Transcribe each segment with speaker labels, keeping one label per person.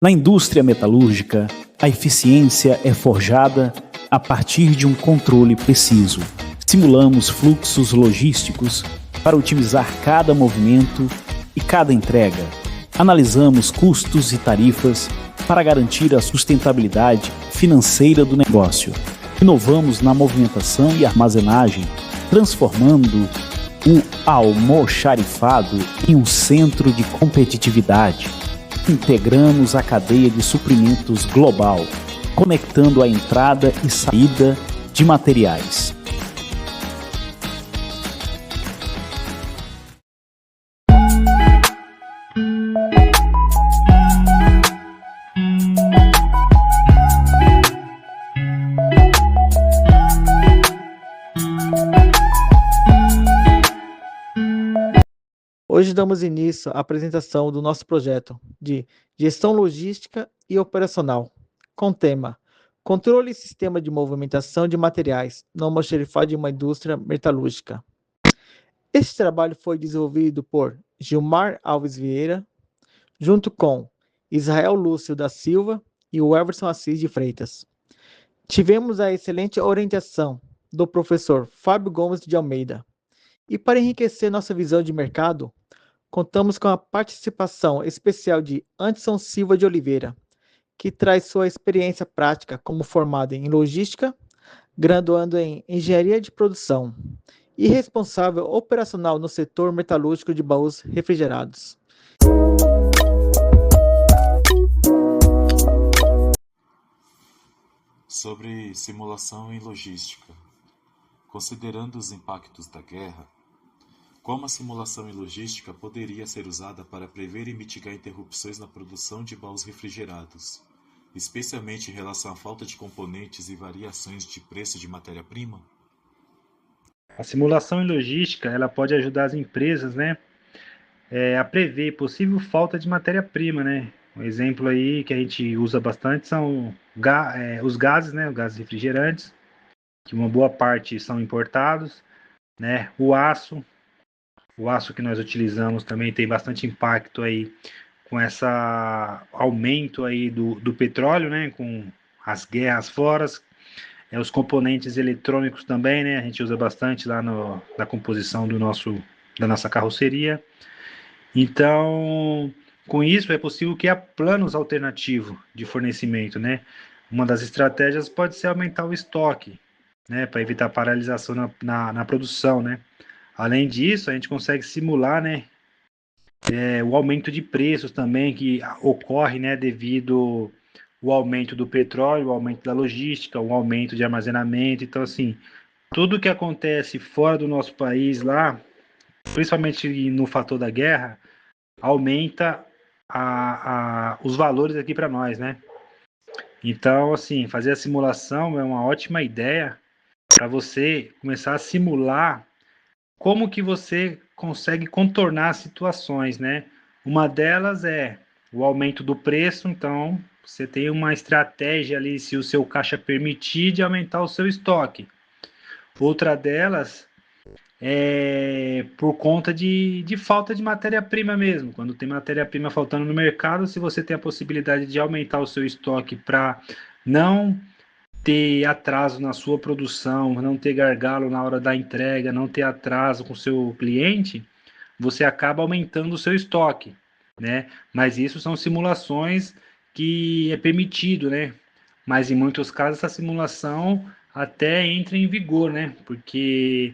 Speaker 1: Na indústria metalúrgica, a eficiência é forjada a partir de um controle preciso. Simulamos fluxos logísticos para otimizar cada movimento e cada entrega. Analisamos custos e tarifas para garantir a sustentabilidade financeira do negócio. Inovamos na movimentação e armazenagem, transformando o almoxarifado em um centro de competitividade. Integramos a cadeia de suprimentos global, conectando a entrada e saída de materiais.
Speaker 2: Hoje damos início à apresentação do nosso projeto de Gestão Logística e Operacional, com tema Controle e Sistema de Movimentação de Materiais no almoxarifado de uma indústria metalúrgica. Este trabalho foi desenvolvido por Gilmar Alves Vieira, junto com Israel Lúcio da Silva e o Everson Assis de Freitas. Tivemos a excelente orientação do professor Fábio Gomes de Almeida. E para enriquecer nossa visão de mercado, contamos com a participação especial de Anderson Silva de Oliveira, que traz sua experiência prática como formado em logística, graduando em engenharia de produção e responsável operacional no setor metalúrgico de baús refrigerados.
Speaker 3: Sobre simulação em logística. Considerando os impactos da guerra, como a simulação em logística poderia ser usada para prever e mitigar interrupções na produção de baús refrigerados, especialmente em relação à falta de componentes e variações de preço de matéria-prima?
Speaker 4: A simulação em logística, ela pode ajudar as empresas, a prever possível falta de matéria-prima, Um exemplo aí que a gente usa bastante são os gases, os gases refrigerantes, que uma boa parte são importados, o aço que nós utilizamos também tem bastante impacto aí com esse aumento aí do petróleo, com as guerras fora, os componentes eletrônicos também, a gente usa bastante lá na composição da nossa carroceria. Então, com isso é possível que há planos alternativos de fornecimento, Uma das estratégias pode ser aumentar o estoque, para evitar paralisação na produção, Além disso, a gente consegue simular, o aumento de preços também que ocorre, devido ao aumento do petróleo, o aumento da logística, o aumento de armazenamento. Então, assim, tudo que acontece fora do nosso país lá, principalmente no fator da guerra, aumenta os valores aqui para nós, Então, assim, fazer a simulação é uma ótima ideia para você começar a simular como que você consegue contornar situações, Uma delas é o aumento do preço, então você tem uma estratégia ali, se o seu caixa permitir, de aumentar o seu estoque. Outra delas é por conta de falta de matéria-prima mesmo. Quando tem matéria-prima faltando no mercado, se você tem a possibilidade de aumentar o seu estoque para não ter atraso na sua produção, não ter gargalo na hora da entrega, não ter atraso com o seu cliente, você acaba aumentando o seu estoque, Mas isso são simulações que é permitido, Mas em muitos casos essa simulação até entra em vigor, Porque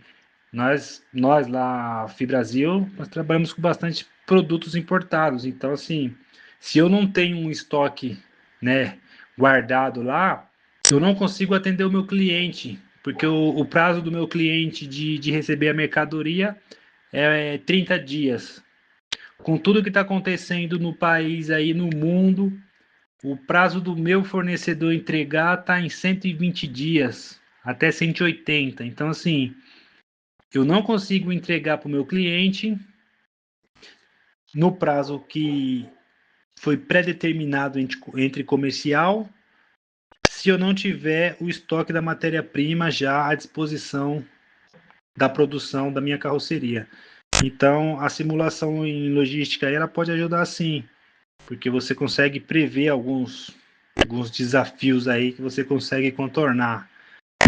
Speaker 4: nós lá, Fibrasil, nós trabalhamos com bastante produtos importados, então assim, se eu não tenho um estoque, guardado lá, eu não consigo atender o meu cliente, porque o prazo do meu cliente de receber a mercadoria é 30 dias. Com tudo que está acontecendo no país aí, no mundo, o prazo do meu fornecedor entregar está em 120 dias, até 180. Então, assim, eu não consigo entregar para o meu cliente no prazo que foi pré-determinado entre comercial, se eu não tiver o estoque da matéria-prima já à disposição da produção da minha carroceria. Então, a simulação em logística ela pode ajudar sim porque você consegue prever alguns desafios aí que você consegue contornar,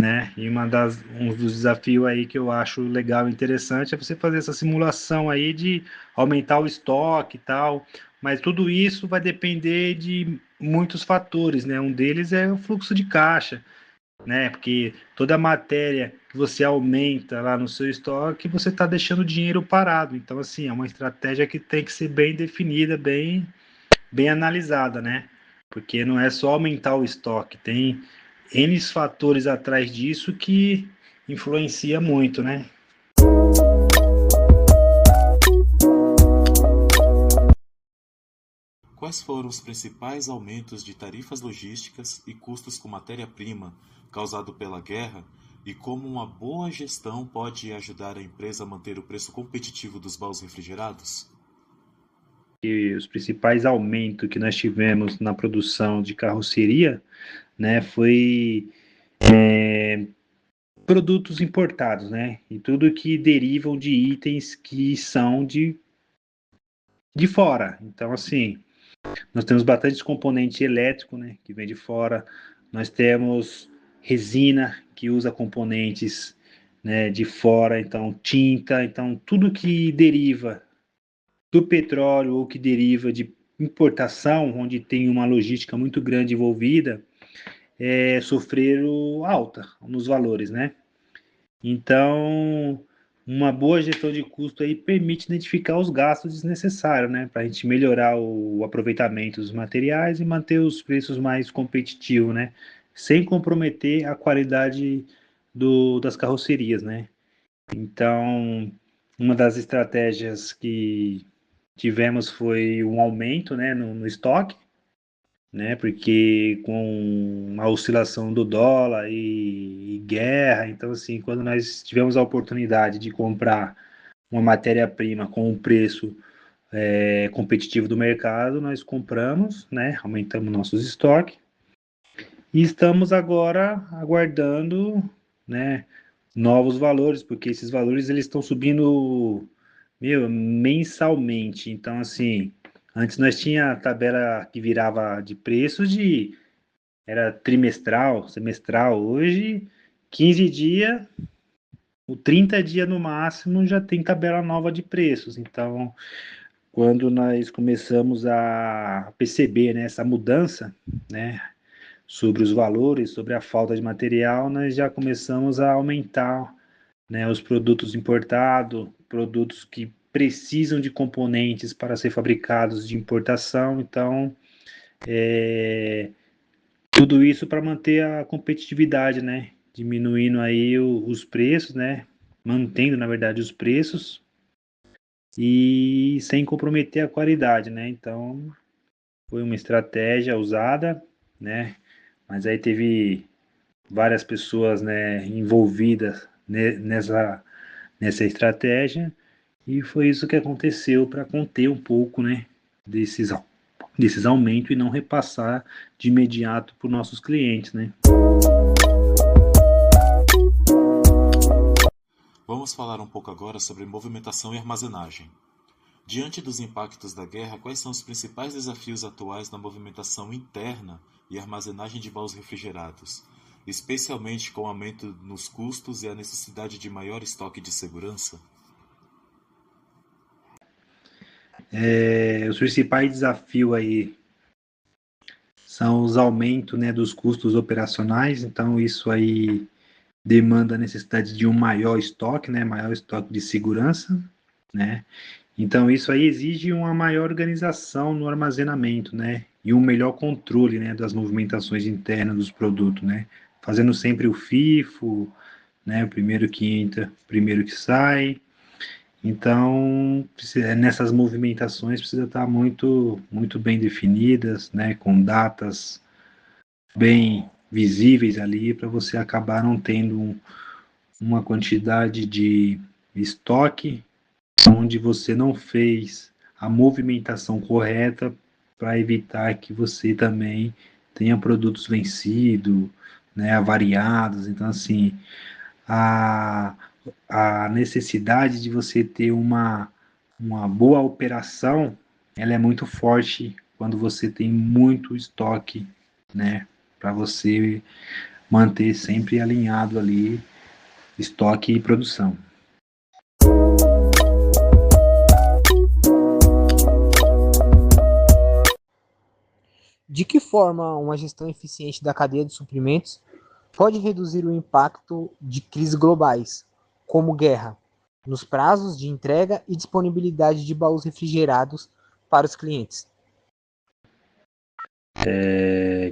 Speaker 4: né? E um dos desafios aí que eu acho legal e interessante é você fazer essa simulação aí de aumentar o estoque e tal, mas tudo isso vai depender de muitos fatores, né? Um deles é o fluxo de caixa, né? Porque toda matéria que você aumenta lá no seu estoque, você está deixando o dinheiro parado. Então, assim, é uma estratégia que tem que ser bem definida, bem analisada, né? Porque não é só aumentar o estoque, tem N fatores atrás disso que influencia muito, né?
Speaker 3: Quais foram os principais aumentos de tarifas logísticas e custos com matéria-prima causado pela guerra e como uma boa gestão pode ajudar a empresa a manter o preço competitivo dos baús refrigerados?
Speaker 4: E os principais aumentos que nós tivemos na produção de carroceria, né, foi produtos importados, né, e tudo que derivam de itens que são de fora. Então, assim, nós temos bastante componente elétrico, né, que vem de fora. Nós temos resina, que usa componentes, né, de fora, então tinta, então tudo que deriva do petróleo ou que deriva de importação, onde tem uma logística muito grande envolvida, sofreram alta nos valores, né? Então, uma boa gestão de custo aí permite identificar os gastos desnecessários, né? Para a gente melhorar o aproveitamento dos materiais e manter os preços mais competitivos, né? Sem comprometer a qualidade das carrocerias, né? Então, uma das estratégias que tivemos foi um aumento, né, no estoque, né? Porque com a oscilação do dólar e guerra, então assim, quando nós tivemos a oportunidade de comprar uma matéria-prima com um preço competitivo do mercado, nós compramos, né? Aumentamos nossos estoques e estamos agora aguardando, né? Novos valores, porque esses valores eles estão subindo, mensalmente. Então, assim, antes nós tinha a tabela que virava de preços era trimestral, semestral. Hoje, 15 dias, o 30 dias no máximo já tem tabela nova de preços. Então, quando nós começamos a perceber, né, essa mudança, né, sobre os valores, sobre a falta de material, nós já começamos a aumentar, né, os produtos importados, produtos que precisam de componentes para ser fabricados de importação. Então, tudo isso para manter a competitividade, né? Diminuindo aí os preços, né? Mantendo, na verdade, os preços e sem comprometer a qualidade, né? Então, foi uma estratégia usada, né? Mas aí teve várias pessoas, né, envolvidas nessa estratégia e foi isso que aconteceu para conter um pouco, né, desses aumentos e não repassar de imediato para os nossos clientes, né?
Speaker 3: Vamos falar um pouco agora sobre movimentação e armazenagem. Diante dos impactos da guerra, quais são os principais desafios atuais na movimentação interna e armazenagem de baús refrigerados, especialmente com o aumento nos custos e a necessidade de maior estoque de segurança?
Speaker 4: Os principais desafios aí são os aumentos, né, dos custos operacionais, então isso aí demanda a necessidade de um maior estoque, né, maior estoque de segurança, né? Então isso aí exige uma maior organização no armazenamento, né, e um melhor controle, né, das movimentações internas dos produtos, né, fazendo sempre o FIFO, né, o primeiro que entra, primeiro que sai. Então, nessas movimentações precisa estar muito bem definidas, né, com datas bem visíveis ali para você acabar não tendo uma quantidade de estoque onde você não fez a movimentação correta para evitar que você também tenha produtos vencidos, né, avariados. Então, assim, a, a necessidade de você ter uma boa operação, ela é muito forte quando você tem muito estoque, né, para você manter sempre alinhado ali estoque e produção.
Speaker 5: De que forma uma gestão eficiente da cadeia de suprimentos pode reduzir o impacto de crises globais, como guerra, nos prazos de entrega e disponibilidade de baús refrigerados para os clientes?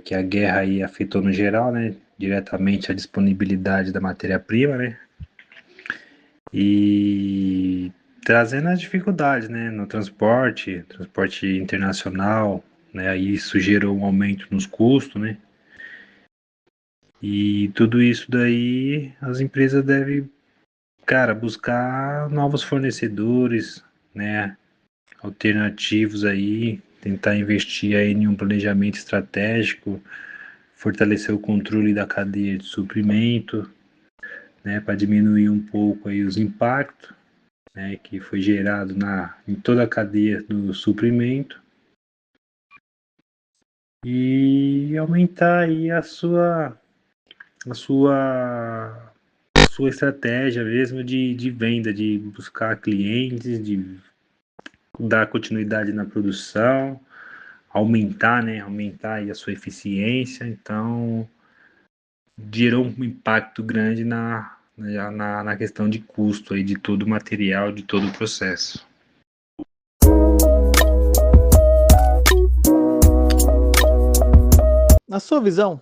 Speaker 4: Que a guerra aí afetou no geral, né, diretamente a disponibilidade da matéria-prima, né, e trazendo as dificuldades, né, no transporte internacional, né, aí isso gerou um aumento nos custos, né, e tudo isso daí as empresas devem, cara, buscar novos fornecedores, né, alternativos aí, tentar investir aí em um planejamento estratégico, fortalecer o controle da cadeia de suprimento, né, para diminuir um pouco aí os impactos, né, que foi gerado em toda a cadeia do suprimento, e aumentar aí a sua estratégia mesmo de venda, de buscar clientes, de dar continuidade na produção, aumentar aí a sua eficiência. Então gerou um impacto grande na questão de custo aí de todo o material, de todo o processo.
Speaker 2: Na sua visão,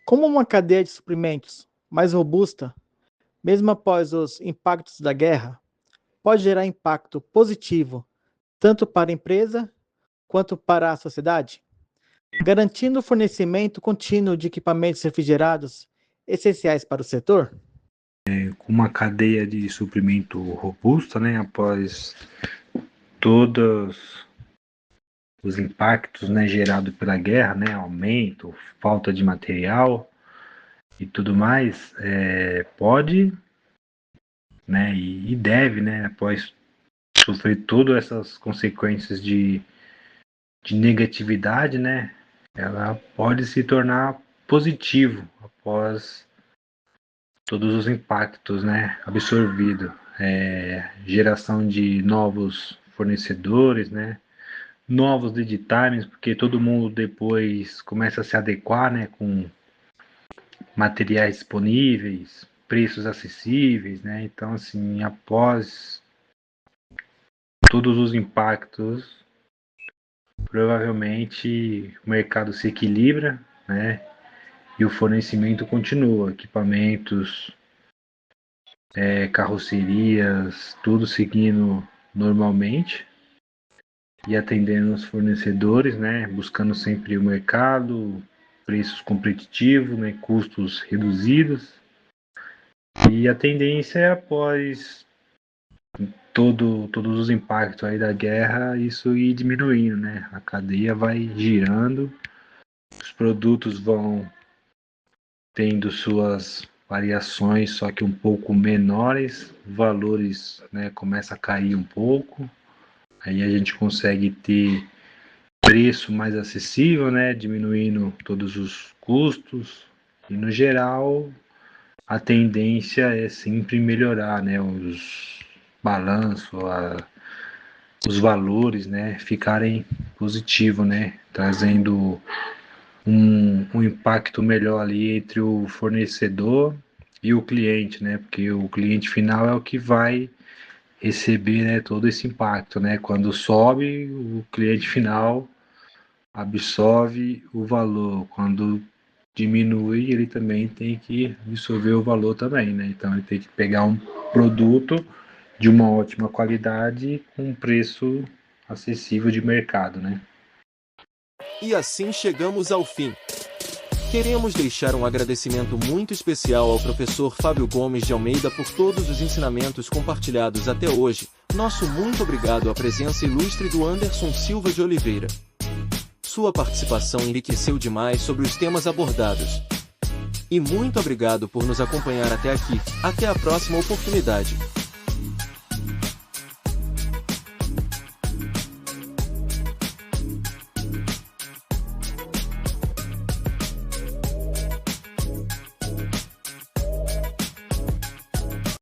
Speaker 2: como uma cadeia de suprimentos mais robusta, mesmo após os impactos da guerra, pode gerar impacto positivo tanto para a empresa quanto para a sociedade, garantindo o fornecimento contínuo de equipamentos refrigerados essenciais para o setor?
Speaker 4: Com uma cadeia de suprimento robusta, né, após todos os impactos, né, gerados pela guerra, né, aumento, falta de material e tudo mais, pode, né, e deve, né, após sofrer todas essas consequências de negatividade, né, ela pode se tornar positivo após todos os impactos, né, absorvido, geração de novos fornecedores, né, novos lead times, porque todo mundo depois começa a se adequar, né, com materiais disponíveis, preços acessíveis, né, então assim, após todos os impactos, provavelmente o mercado se equilibra, né, e o fornecimento continua, equipamentos, carrocerias, tudo seguindo normalmente e atendendo os fornecedores, né, buscando sempre o mercado, preços competitivos, né, custos reduzidos. E a tendência é, após todos os impactos aí da guerra, isso ir diminuindo, né? A cadeia vai girando, os produtos vão tendo suas variações, só que um pouco menores, valores, né, começa a cair um pouco, aí a gente consegue ter preço mais acessível, né, diminuindo todos os custos, e no geral a tendência é sempre melhorar, né, os balanços, os valores, né, ficarem positivos, né, trazendo um impacto melhor ali entre o fornecedor e o cliente, né, porque o cliente final é o que vai receber, né, todo esse impacto, né, quando sobe, o cliente final absorve o valor, quando diminui, ele também tem que absorver o valor também, né, então ele tem que pegar um produto de uma ótima qualidade com um preço acessível de mercado, né.
Speaker 6: E assim chegamos ao fim. Queremos deixar um agradecimento muito especial ao professor Fábio Gomes de Almeida por todos os ensinamentos compartilhados até hoje. Nosso muito obrigado à presença ilustre do Anderson Silva de Oliveira. Sua participação enriqueceu demais sobre os temas abordados. E muito obrigado por nos acompanhar até aqui. Até a próxima oportunidade.